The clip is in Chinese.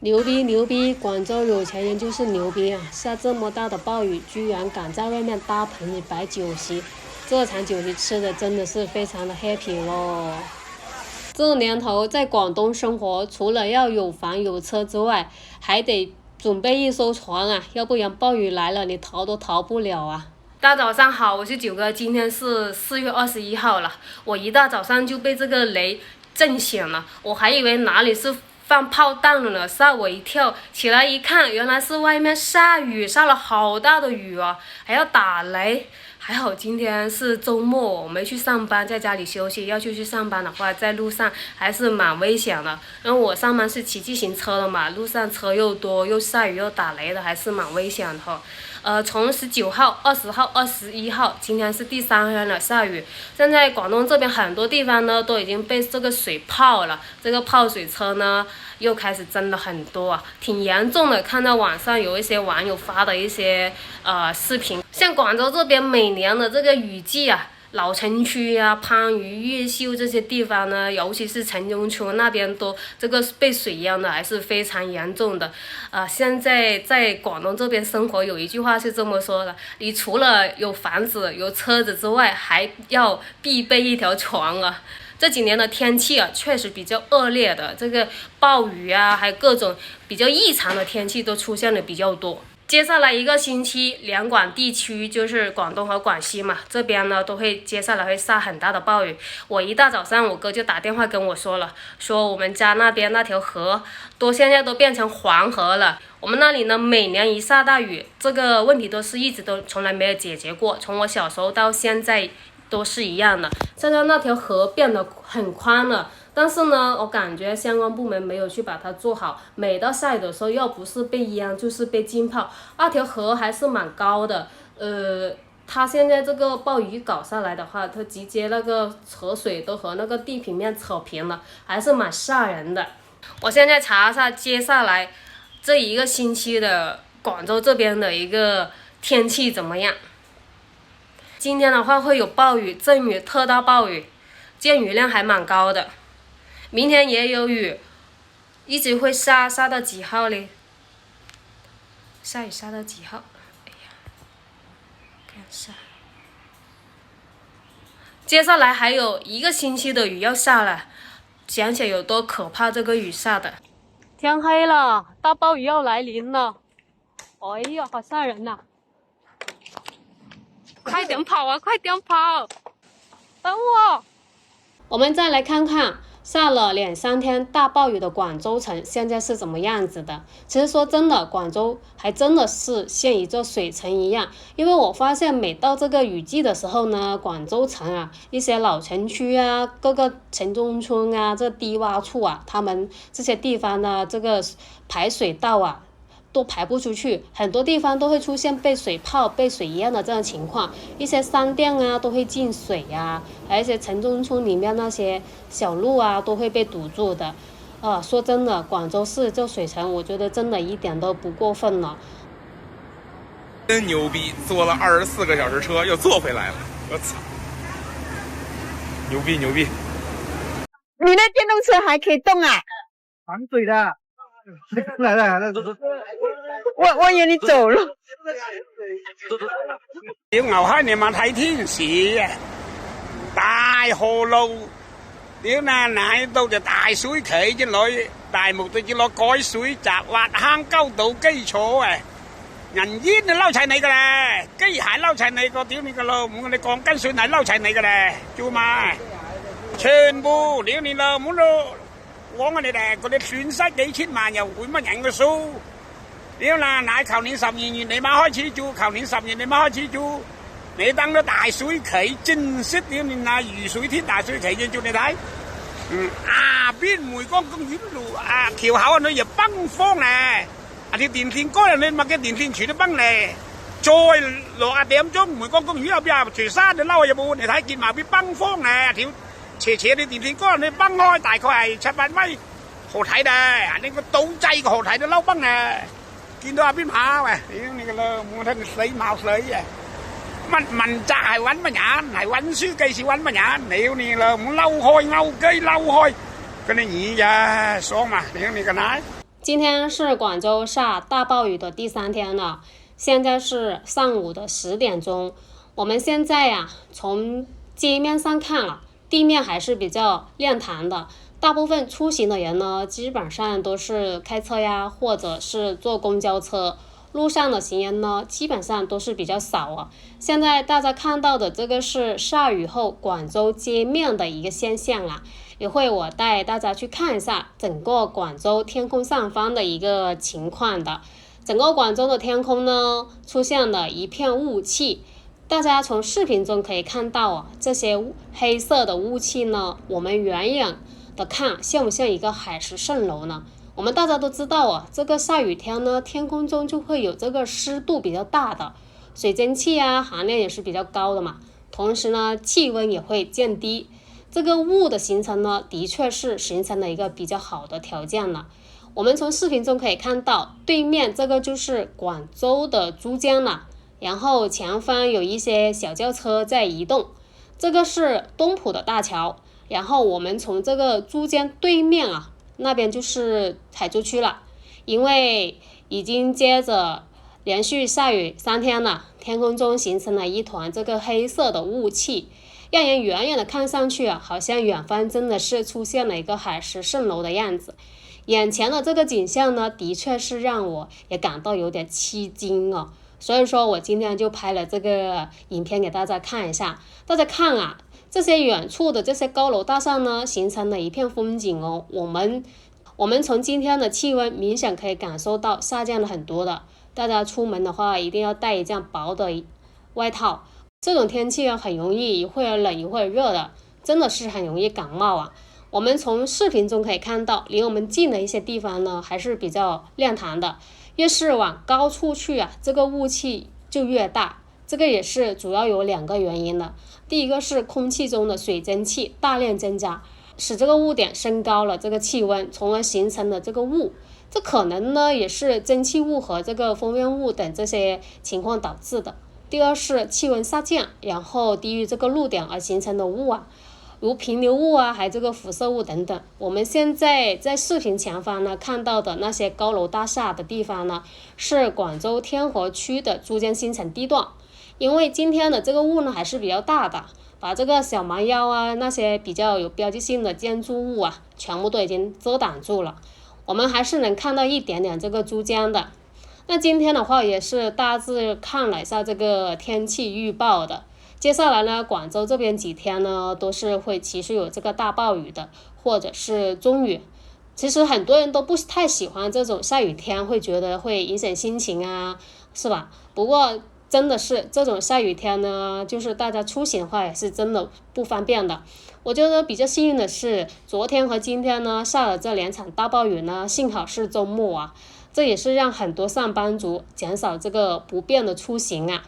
牛逼牛逼！广州有钱人就是牛逼啊！下这么大的暴雨，居然敢在外面搭棚里摆酒席，这场酒席吃的真的是非常的 happy 咯。这年头在广东生活，除了要有房有车之外，还得准备一艘船啊，要不然暴雨来了，你逃都逃不了啊！大早上好，我是九哥，今天是4月21号了。我一大早上就被这个雷震醒了，我还以为哪里是放炮弹了呢，吓我一跳。起来一看，原来是外面下雨，下了好大的雨啊，还要打雷。还好今天是周末，我没去上班，在家里休息。要去上班的话，在路上还是蛮危险的。因为我上班是骑自行车的嘛，路上车又多，又下雨又打雷的，还是蛮危险的哈。从19号、20号、21号，今天是第3天了下雨。现在广东这边很多地方呢都已经被这个水泡了，这个泡水车呢又开始增了很多啊，挺严重的。看到网上有一些网友发的一些视频，像广州这边每年的这个雨季啊。老城区啊、番禺、越秀这些地方呢，尤其是城中村那边都这个被水淹的还是非常严重的。现在在广东这边生活，有一句话是这么说的：你除了有房子、有车子之外，还要必备一条船啊。这几年的天气啊，确实比较恶劣的，这个暴雨啊，还有各种比较异常的天气都出现的比较多。接下来1个星期，两广地区就是广东和广西嘛，这边呢都会接下来会下很大的暴雨。我一大早上，我哥就打电话跟我说了，说我们家那边那条河现在都变成黄河了。我们那里呢，每年一下大雨，这个问题一直都从来没有解决过，从我小时候到现在都是一样的。现在那条河变得很宽了。但是呢，我感觉相关部门没有去把它做好。每到下雨的时候，要不是被淹，就是被浸泡。那条河还是蛮高的，它现在这个暴雨搞下来的话，它直接那个河水都和那个地平面扯平了，还是蛮吓人的。我现在查一下接下来这1个星期的广州这边的一个天气怎么样。今天的话会有暴雨、阵雨、特大暴雨，降雨量还蛮高的。明天也有雨，一直会下到几号嘞？下雨下到几号？哎呀，看一下。接下来还有1个星期的雨要下了，想想有多可怕，这个雨下的。天黑了，大暴雨要来临了。哎呀，好吓人呐！快点跑啊，快点跑！等我。我们再来看看。下了2、3天大暴雨的广州城现在是怎么样子的？其实说真的，广州还真的是像一座水城一样，因为我发现每到这个雨季的时候呢，广州城啊，一些老城区啊，各个城中村啊，这低洼处啊，他们这些地方呢，这个排水道啊都排不出去，很多地方都会出现被水泡、被水淹的这种情况。一些商店啊都会进水啊，还有一些城中村里面那些小路啊都会被堵住的。说真的，广州市这水城，我觉得真的一点都不过分了。真牛逼，坐了24个小时车又坐回来了，我操！牛逼牛逼！你那电动车还可以动啊？防水的。来，我以为你走了。要牛閪你問睇天時啊！大河路，屌那喺度就大水企之類，大目的要攞改水閘、挖坑溝道基礎啊！人煙就撈齊你噶啦，機械撈齊你個屌你個老母，你鋼筋水泥撈齊你噶啦，做嘛？全部屌你老母咯！講我哋哋嗰啲損失幾千萬又會乜人嘅數？屌啦！乃求年12月你媽開始做，求年10月你媽開始做，你當咗大水期，正式屌你那雨水天大水期嘅做你睇。邊梅江公園路橋口啊，你又崩荒咧，條電線杆啊，你咪嘅電線柱都崩咧，再落點鐘梅江公園後邊全山就撈入部你睇見埋邊崩荒咧，條斜啲電線杆你崩開大概係7、8米河體咧，你個倒滯個河體都撈崩咧。見到邊跑啊！屌你個老母，睇你死冒水啊！乜問責係揾乜人？係揾書記是揾乜人？屌你老母，嬲開勾機嬲開，跟你耳呀爽嘛！屌你個奶！今天是广州下大暴雨的第3天了，现在是上午的10点钟。我们现在呀，从街面上看啊，地面还是比较亮堂的。大部分出行的人呢，基本上都是开车呀，或者是坐公交车。路上的行人呢，基本上都是比较少啊。现在大家看到的这个是下雨后广州街面的一个现象啊。一会我带大家去看一下整个广州天空上方的一个情况的。整个广州的天空呢，出现了一片雾气。大家从视频中可以看到啊，这些黑色的雾气呢，我们远远的看像不像一个海市蜃楼呢？我们大家都知道啊，这个下雨天呢，天空中就会有这个湿度比较大的，水蒸气啊含量也是比较高的嘛，同时呢气温也会降低，这个雾的形成呢，的确是形成了一个比较好的条件了。我们从视频中可以看到，对面这个就是广州的珠江了，然后前方有一些小轿车在移动，这个是东浦的大桥，然后我们从这个珠江对面啊，那边就是海珠区了。因为已经接着连续下雨3天了，天空中形成了一团这个黑色的雾气，让人远远的看上去啊，好像远方真的是出现了一个海市蜃楼的样子。眼前的这个景象呢，的确是让我也感到有点吃惊哦。所以说我今天就拍了这个影片给大家看一下。大家看啊，这些远处的这些高楼大厦呢，形成了一片风景哦。我们从今天的气温明显可以感受到下降了很多的。大家出门的话一定要带一件薄的外套，这种天气啊很容易一会儿冷一会儿热的，真的是很容易感冒啊。我们从视频中可以看到，离我们近的一些地方呢还是比较亮堂的，越是往高处去啊，这个雾气就越大。这个也是主要有2个原因的。第一个是空气中的水蒸气大量增加，使这个雾点升高了这个气温，从而形成了这个雾。这可能呢也是蒸汽雾和这个风源雾等这些情况导致的。第二是气温下降，然后低于这个露点而形成的雾啊，如平流雾啊，还有这个辐射雾等等。我们现在在视频前方呢看到的那些高楼大厦的地方呢，是广州天河区的珠江新城地段。因为今天的这个雾呢还是比较大的，把这个小蛮腰啊那些比较有标志性的建筑物啊，全部都已经遮挡住了。我们还是能看到一点点这个珠江的。那今天的话也是大致看了一下这个天气预报的。接下来呢，广州这边几天呢都是会持续有这个大暴雨的，或者是中雨。其实很多人都不太喜欢这种下雨天，会觉得会影响心情啊，是吧？不过真的是这种下雨天呢，就是大家出行的话也是真的不方便的。我觉得比较幸运的是，昨天和今天呢下了这2场大暴雨呢，幸好是周末啊，这也是让很多上班族减少这个不便的出行啊。